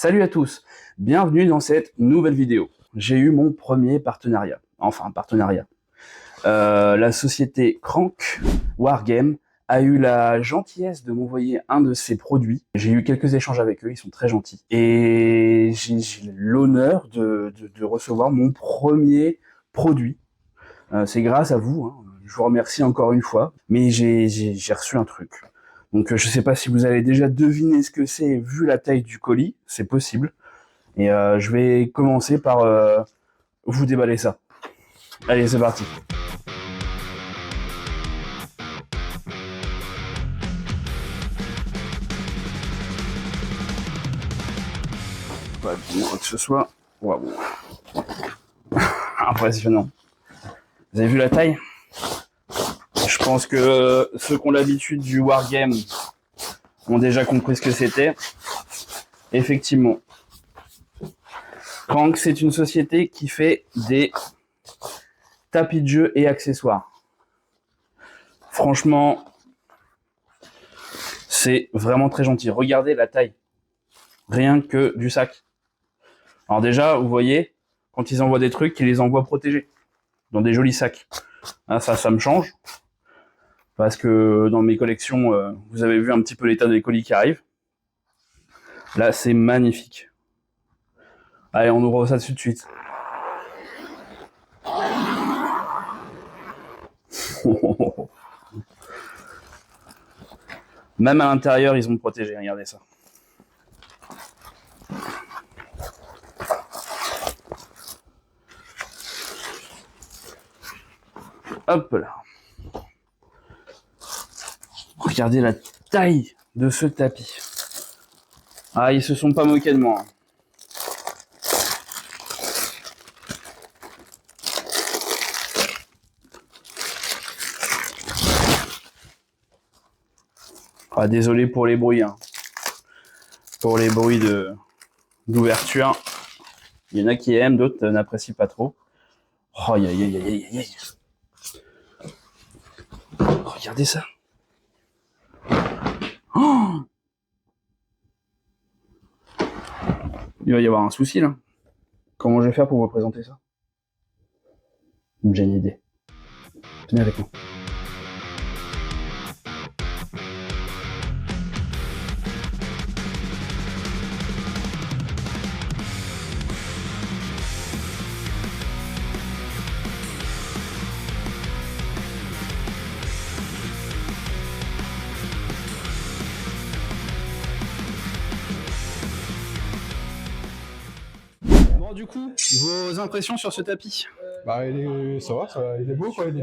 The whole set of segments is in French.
Salut à tous, bienvenue dans cette nouvelle vidéo. J'ai eu mon premier partenariat, la société Crank Wargame a eu la gentillesse de m'envoyer un de ses produits. J'ai eu quelques échanges avec eux, ils sont très gentils. Et j'ai l'honneur de recevoir mon premier produit. C'est grâce à vous, hein. Je vous remercie encore une fois. Mais j'ai reçu un truc. Donc je sais pas si vous avez déjà deviné ce que c'est vu la taille du colis, c'est possible. Et je vais commencer par vous déballer ça. Allez, c'est parti. Pas bien que ce soit. Waouh. Impressionnant. Vous avez vu la taille? Je pense que ceux qui ont l'habitude du wargame ont déjà compris ce que c'était. Effectivement. Crank, c'est une société qui fait des tapis de jeu et accessoires. Franchement, c'est vraiment très gentil. Regardez la taille. Rien que du sac. Alors déjà, vous voyez, quand ils envoient des trucs, ils les envoient protégés. Dans des jolis sacs. Ah, ça me change. Parce que dans mes collections, vous avez vu un petit peu l'état des colis qui arrivent. Là, c'est magnifique. Allez, on ouvre ça tout de suite. Même à l'intérieur, ils ont protégé. Regardez ça. Hop là. Regardez la taille de ce tapis. Ah, ils se sont pas moqués de moi. Ah, désolé pour les bruits. Hein. Pour les bruits d'ouverture. Il y en a qui aiment, d'autres n'apprécient pas trop. Oh, aïe, aïe, aïe, aïe, aïe, aïe. Regardez ça. Oh, il va y avoir un souci là. Comment je vais faire pour vous présenter ça? J'ai une idée. Venez avec moi. Bon, du coup, vos impressions sur ce tapis? Bah, ça va, il est beau, quoi, Il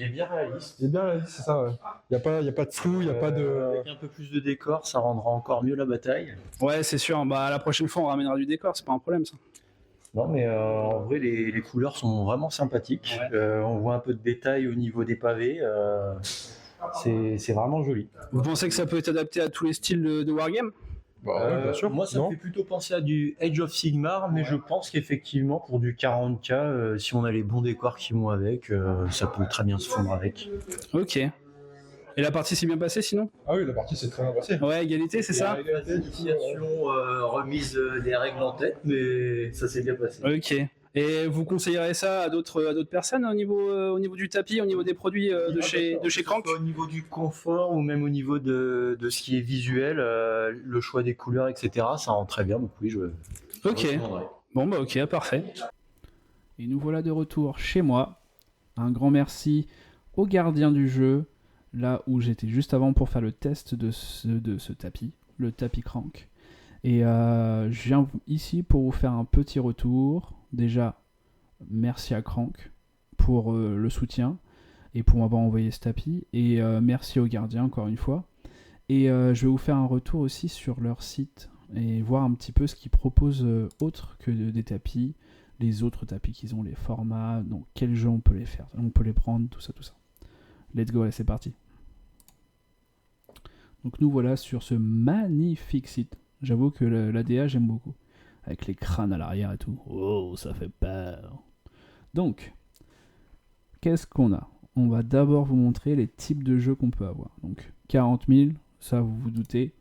est bien réaliste. il est bien réaliste, c'est ça, ouais. Y a pas de flou, y a pas de... Avec un peu plus de décor, ça rendra encore mieux la bataille. Ouais, c'est sûr. Bah, la prochaine fois, on ramènera du décor, c'est pas un problème ça. Non, mais en vrai, les couleurs sont vraiment sympathiques. Ouais. On voit un peu de détails au niveau des pavés. C'est vraiment joli. Vous pensez que ça peut être adapté à tous les styles de wargame? Bah, ouais, bien sûr. Moi, ça me fait plutôt penser à du Age of Sigmar, mais je pense qu'effectivement, pour du 40K, si on a les bons décors qui vont avec, ça peut très bien se fondre avec. Ok. Et la partie s'est bien passée sinon? Ah oui, la partie s'est très bien passée. Ouais, égalité, c'est ça? Initiation, remise des règles en tête, mais ça s'est bien passé. Ok. Et vous conseillerez ça à d'autres personnes au niveau du tapis, au niveau des produits de chez Crank? Au niveau du confort ou même au niveau de ce qui est visuel, le choix des couleurs, etc., ça rend très bien. Donc oui, Ok. Bon bah ok, parfait. Et nous voilà de retour chez moi. Un grand merci au gardien du jeu, là où j'étais juste avant pour faire le test de ce tapis, le tapis Crank. Et je viens ici pour vous faire un petit retour. Déjà, merci à Crank pour le soutien et pour m'avoir envoyé ce tapis. Et merci au gardien encore une fois. Et je vais vous faire un retour aussi sur leur site et voir un petit peu ce qu'ils proposent autre que des tapis, les autres tapis qu'ils ont, les formats, donc quels jeux on peut les faire, on peut les prendre, tout ça. Let's go, allez, c'est parti. Donc nous voilà sur ce magnifique site. J'avoue que l'ADA j'aime beaucoup. Avec les crânes à l'arrière et tout. Oh, ça fait peur. Donc, qu'est-ce qu'on a? On va d'abord vous montrer les types de jeux qu'on peut avoir. Donc, 40 000, ça vous vous doutez.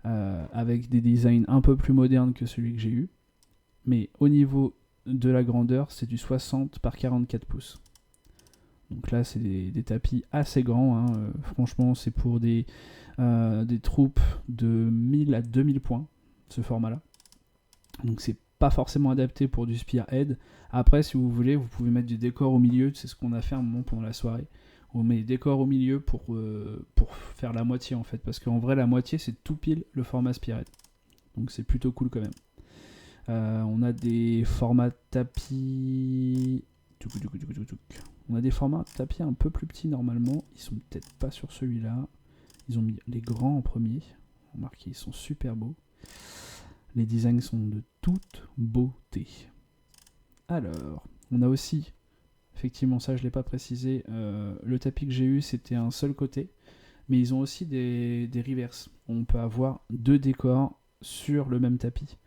avec des designs un peu plus modernes que celui que j'ai eu. Mais au niveau de la grandeur, c'est du 60 par 44 pouces. Donc là, c'est des tapis assez grands. Hein. Franchement, c'est pour des troupes de 1000 à 2000 points, ce format-là. Donc c'est pas forcément adapté pour du spearhead. Après, si vous voulez, vous pouvez mettre du décor au milieu. C'est ce qu'on a fait un moment pendant la soirée. On met des décors au milieu pour faire la moitié en fait. Parce qu'en vrai, la moitié, c'est tout pile le format spearhead. Donc c'est plutôt cool quand même. On a des formats tapis... On a des formats tapis un peu plus petits normalement. Ils sont peut-être pas sur celui-là. Ils ont mis les grands en premier. Remarquez, ils sont super beaux. Les designs sont de toute beauté. Alors, on a aussi, effectivement ça je ne l'ai pas précisé, le tapis que j'ai eu c'était un seul côté. Mais ils ont aussi des reverses. On peut avoir 2 décors sur le même tapis.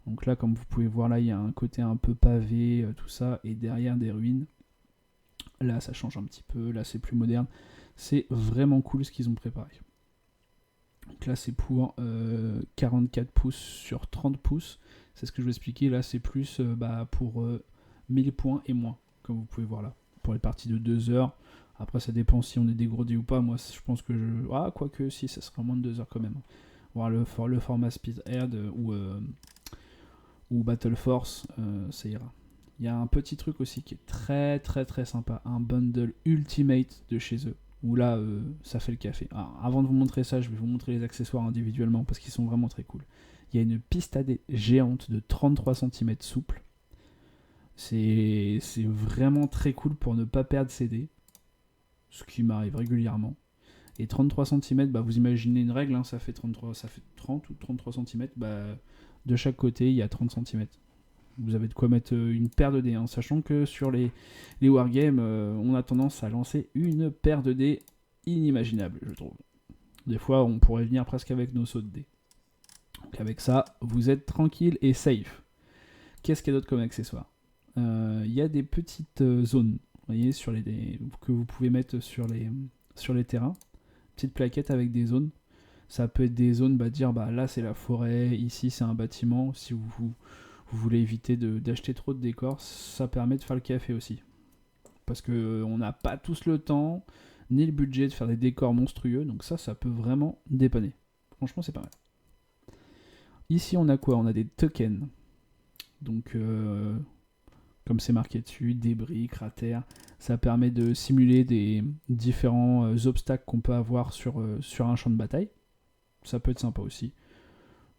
Donc là, comme vous pouvez voir, là il y a un côté un peu pavé, tout ça, et derrière des ruines. Là, ça change un petit peu. Là, c'est plus moderne. C'est vraiment cool ce qu'ils ont préparé. Donc là, c'est pour 44 pouces sur 30 pouces. C'est ce que je vais expliquer. Là, c'est plus pour 1000 points et moins, comme vous pouvez voir là. Pour les parties de 2 heures. Après, ça dépend si on est dégradé ou pas. Moi, je pense que quoique, si, ça sera moins de 2 heures quand même. Voir le format Speedhead ou Battle Force, ça ira. Il y a un petit truc aussi qui est très très très sympa, un bundle Ultimate de chez eux, où là ça fait le café. Alors, avant de vous montrer ça, je vais vous montrer les accessoires individuellement parce qu'ils sont vraiment très cool. Il y a une piste à dés géante de 33 cm souple. C'est vraiment très cool pour ne pas perdre ses dés, ce qui m'arrive régulièrement. Et 33 cm, vous imaginez une règle, hein, ça fait 30 ou 33 cm, de chaque côté il y a 30 cm. Vous avez de quoi mettre une paire de dés, hein, sachant que sur les wargames, on a tendance à lancer une paire de dés inimaginable, je trouve. Des fois, on pourrait venir presque avec nos sauts de dés. Donc avec ça, vous êtes tranquille et safe. Qu'est-ce qu'il y a d'autre comme accessoire ? Il y a des petites zones, vous voyez, que vous pouvez mettre sur les terrains. Petites plaquettes avec des zones. Ça peut être des zones, là c'est la forêt, ici c'est un bâtiment. Si vous voulez éviter d'acheter trop de décors, ça permet de faire le café aussi. Parce qu'on n'a pas tous le temps, ni le budget de faire des décors monstrueux, donc ça peut vraiment dépanner. Franchement, c'est pas mal. Ici, on a quoi ? On a des tokens. Donc, comme c'est marqué dessus, débris, cratères, ça permet de simuler des différents obstacles qu'on peut avoir sur un champ de bataille. Ça peut être sympa aussi.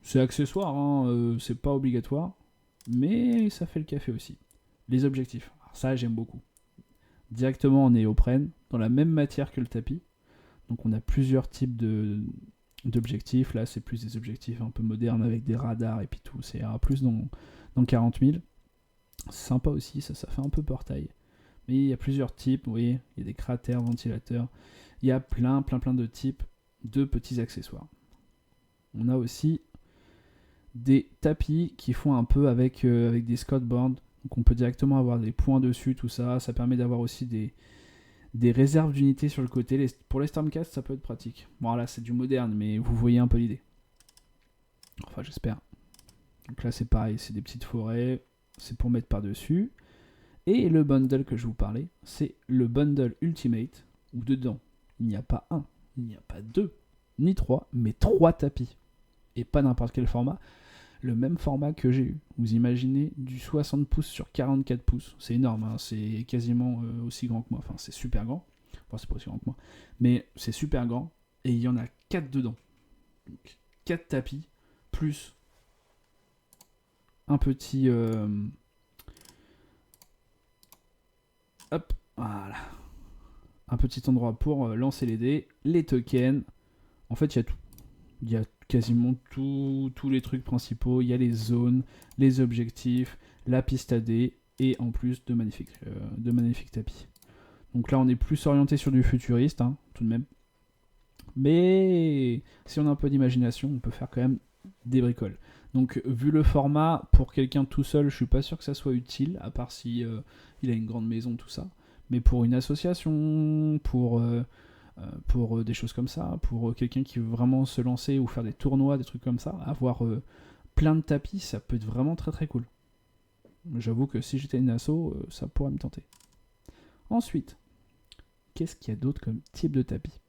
C'est accessoire, hein, c'est pas obligatoire. Mais ça fait le café aussi. Les objectifs. Alors ça, j'aime beaucoup. Directement en néoprène, dans la même matière que le tapis. Donc on a plusieurs types d'objectifs. Là, c'est plus des objectifs un peu modernes avec des radars et puis tout. C'est plus dans 40 000. C'est sympa aussi, ça fait un peu portail. Mais il y a plusieurs types, vous voyez. Il y a des cratères, ventilateurs. Il y a plein de types de petits accessoires. On a aussi des tapis qui font un peu avec des skateboards. Donc on peut directement avoir des points dessus, tout ça. Ça permet d'avoir aussi des réserves d'unités sur le côté. Pour les Stormcast, ça peut être pratique. Bon là c'est du moderne, mais vous voyez un peu l'idée. Enfin j'espère. Donc là c'est pareil, c'est des petites forêts. C'est pour mettre par-dessus. Et le bundle que je vous parlais, c'est le bundle Ultimate, où dedans, il n'y a pas 1, il n'y a pas 2, ni 3, mais 3 tapis. Et pas n'importe quel format. Le même format que j'ai eu. Vous imaginez du 60 pouces sur 44 pouces. C'est énorme, hein. C'est quasiment aussi grand que moi. Enfin, c'est super grand. Enfin, c'est pas aussi grand que moi. Mais c'est super grand. Et il y en a 4 dedans. Donc, 4 tapis, plus un petit... Hop, voilà. Un petit endroit pour lancer les dés, les tokens. En fait, il y a tout. Il y a quasiment tous les trucs principaux. Il y a les zones, les objectifs, la piste à dés et en plus de magnifiques tapis. Donc là, on est plus orienté sur du futuriste, hein, tout de même. Mais si on a un peu d'imagination, on peut faire quand même des bricoles. Donc, vu le format, pour quelqu'un tout seul, je suis pas sûr que ça soit utile, à part si il a une grande maison, tout ça. Mais pour une association, pour pour des choses comme ça, pour quelqu'un qui veut vraiment se lancer ou faire des tournois, des trucs comme ça, avoir plein de tapis, ça peut être vraiment très très cool. J'avoue que si j'étais une asso, ça pourrait me tenter. Ensuite, qu'est-ce qu'il y a d'autre comme type de tapis?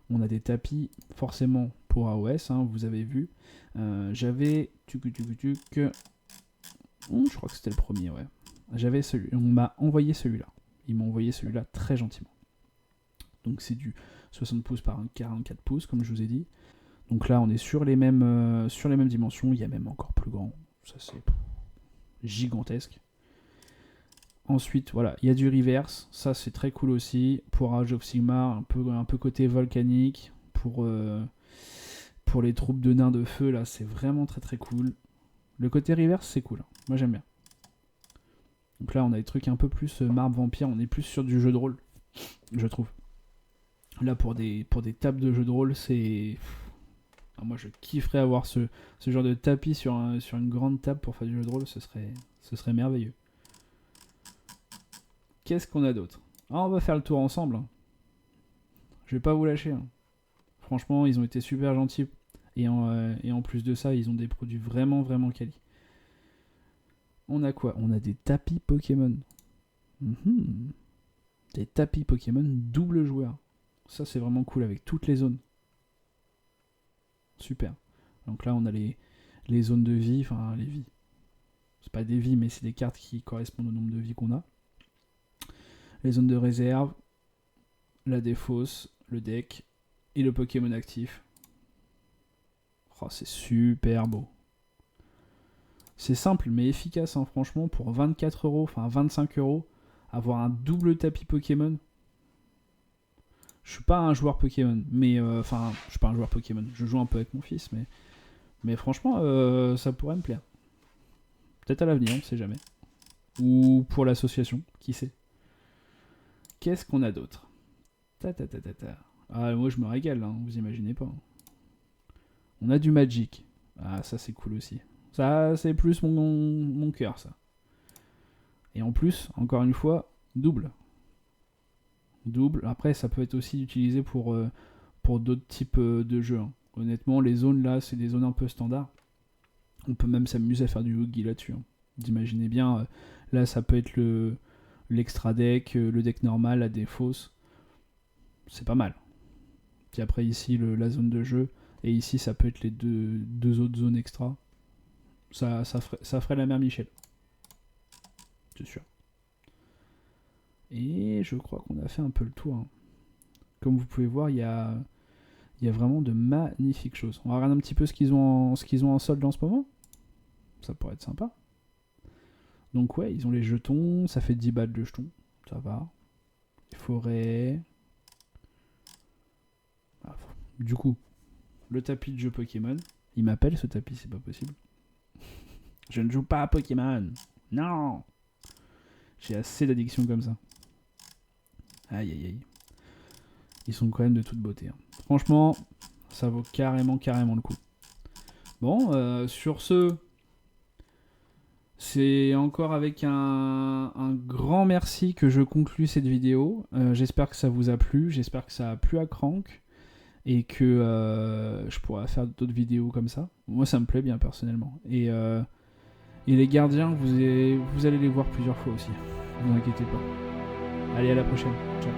On a des tapis forcément pour AOS, hein, vous avez vu. J'avais... je crois que c'était le premier, ouais. On m'a envoyé celui-là. Ils m'ont envoyé celui-là très gentiment. Donc c'est du 60 pouces par 44 pouces, comme je vous ai dit. Donc là, on est sur les mêmes dimensions. Il y a même encore plus grand. Ça, c'est gigantesque. Ensuite, voilà, il y a du reverse. Ça, c'est très cool aussi. Pour Age of Sigmar, un peu côté volcanique. Pour les troupes de nains de feu, là, c'est vraiment très très cool. Le côté reverse, c'est cool. Moi, j'aime bien. Donc là, on a des trucs un peu plus marbre vampire. On est plus sur du jeu de rôle, je trouve. Là, pour des tables de jeu de rôle, c'est... moi, je kifferais avoir ce genre de tapis sur une grande table pour faire du jeu de rôle. Ce serait merveilleux. Qu'est-ce qu'on a d'autre? On va faire le tour ensemble. Hein. Je vais pas vous lâcher. Hein. Franchement, ils ont été super gentils. Et en plus de ça, ils ont des produits vraiment, vraiment quali. On a quoi? On a des tapis Pokémon. Des tapis Pokémon double joueur. Ça, c'est vraiment cool avec toutes les zones. Super. Donc là, on a les zones de vie, enfin les vies. C'est pas des vies, mais c'est des cartes qui correspondent au nombre de vies qu'on a. Les zones de réserve, la défausse, le deck et le Pokémon actif. Oh, c'est super beau. C'est simple mais efficace, hein, franchement, pour 24 €, enfin 25 €, avoir un double tapis Pokémon. Je suis pas un joueur Pokémon, mais enfin, je suis pas un joueur Pokémon. Je joue un peu avec mon fils, mais franchement, ça pourrait me plaire. Peut-être à l'avenir, on sait jamais. Ou pour l'association, qui sait. Qu'est-ce qu'on a d'autre? Ah, moi je me régale, hein, vous imaginez pas. On a du Magic. Ah, ça c'est cool aussi. Ça, c'est plus mon cœur, ça. Et en plus, encore une fois, double. Double. Après, ça peut être aussi utilisé pour d'autres types de jeux. Hein. Honnêtement, les zones là, c'est des zones un peu standards. On peut même s'amuser à faire du Yugi là-dessus. Hein. Vous imaginez bien, là, ça peut être l'extra deck, le deck normal, la défausse. C'est pas mal. Puis après, ici, la zone de jeu. Et ici, ça peut être les deux autres zones extra. Ça ferait la mère Michel. C'est sûr. Et je crois qu'on a fait un peu le tour. Hein. Comme vous pouvez voir, il y a vraiment de magnifiques choses. On va regarder un petit peu ce qu'ils ont en solde en ce moment. Ça pourrait être sympa. Donc ouais, ils ont les jetons. Ça fait 10 balles de jetons. Ça va. Les forêts. Ah, du coup, le tapis de jeu Pokémon. Il m'appelle ce tapis, c'est pas possible. Je ne joue pas à Pokémon. Non. J'ai assez d'addictions comme ça. Aïe aïe aïe. Ils sont quand même de toute beauté. Hein. Franchement, ça vaut carrément le coup. Bon, sur ce, c'est encore avec un grand merci que je conclue cette vidéo. J'espère que ça vous a plu. J'espère que ça a plu à Crank. Et que je pourrai faire d'autres vidéos comme ça. Moi, ça me plaît bien personnellement. Et les gardiens, vous allez les voir plusieurs fois aussi. Ne vous inquiétez pas. Allez, à la prochaine. Ciao.